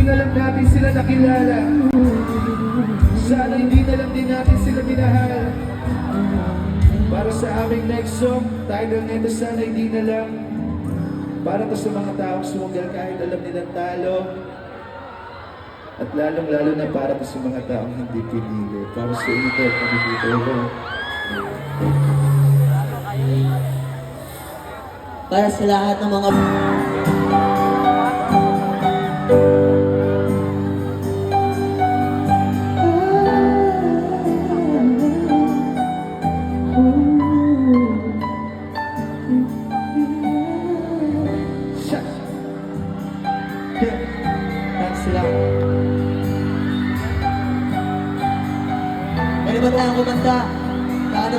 na lang natin sila nakilala. Sana hindi na lang din natin sila minahal. Para sa aming next song, title nito sana hindi na lang. Para to sa mga taong sugal kahit alam nilang talo. At lalong-lalo na para to sa mga taong hindi pinili. Para sa inyo to, kami dito. Para sa lahat ng mga ba tayong kumanta? Taano?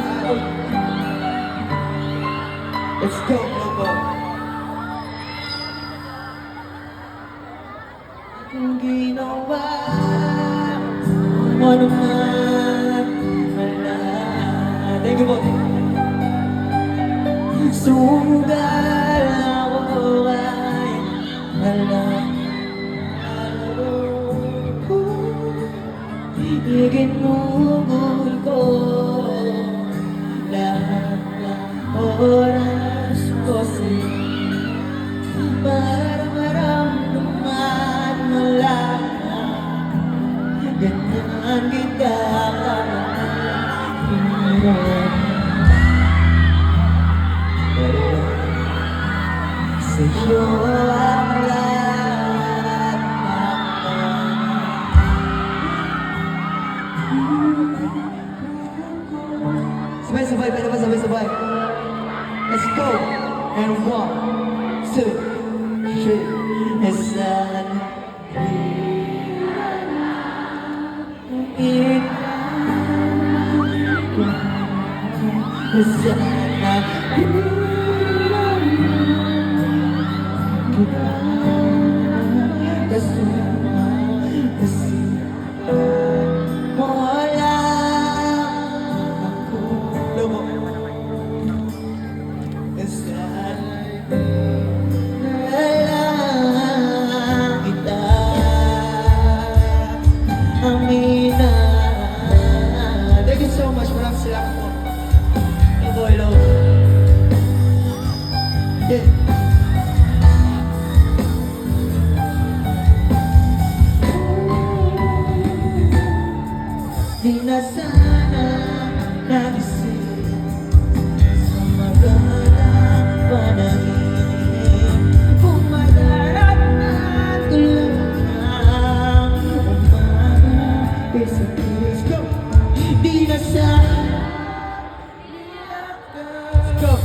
Let's go, Globo! Kung ginawa ano man thank you po. Sugal ako ay iginugol ko lahat ng oras ko sa'yo para maramdaman mo lang ganyan kita kapag sa'yo ang lahat sabay-sabay, pwede ba sabay-sabay? Let's go! And 1, 2, 3 Sana di na sana nagising sa magalang panaginip kung madarat na tulang umaga sa kilis ko di na sana go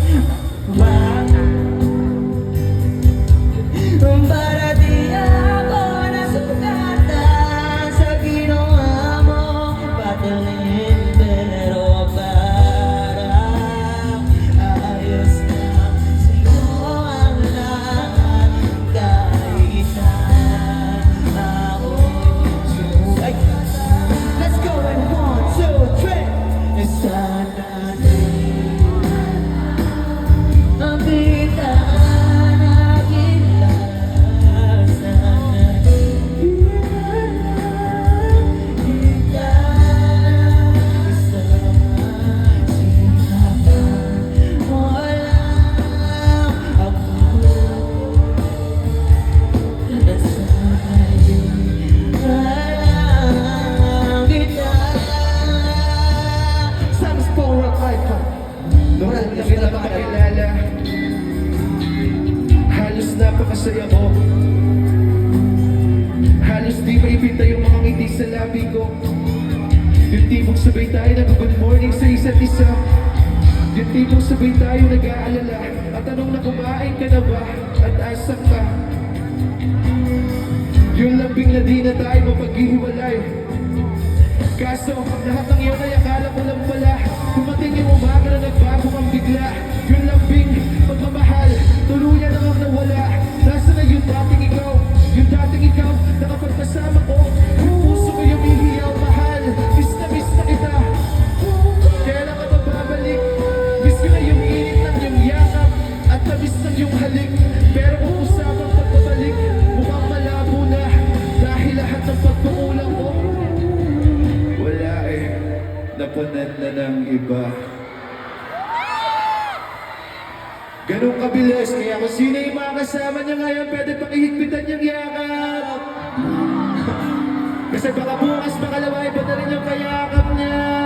para di ako nasugatan sa ginawa mo patalin pero parang ayos na sa'yo ang lahat kahit na ako'y susunod. Let's go and 1, 2, 3 sana ang kita halos napakasaya ko. Halos di maipinta yung mga ngiti sa labi ko. Yung tipong sabay tayo nag-good morning sa isa't isa. Yung tipong sabay tayo nag-aalala at tanong na kumain ka na ba at asan ka. Yung lambing na di na tayo mapaghihiwalay. Kaso lahat ng iyon ay akala ko lang pala. Dumating yung umaga na nagbago kang bigla. Yung lambing, pagmamahal, tuluyan na ang nawala. Nasa na yung dating ikaw, nakapagkasama ko. Yung puso ko yung hihiyaw, mahal. Miss na kita. Kailan ka ba babalik? Miss ko na yung init ng yung yakap at namiss ng yung halik. Pero kung usapang pagbabalik, mukhang malabo na. napanet na ng iba. Ganong kabilis, kaya kung sino yung mga kasama niya ngayon, pwede pakihigpitan niyang yakap. Kasi baka bukas makalawa, iba na rin yung kayakap niya.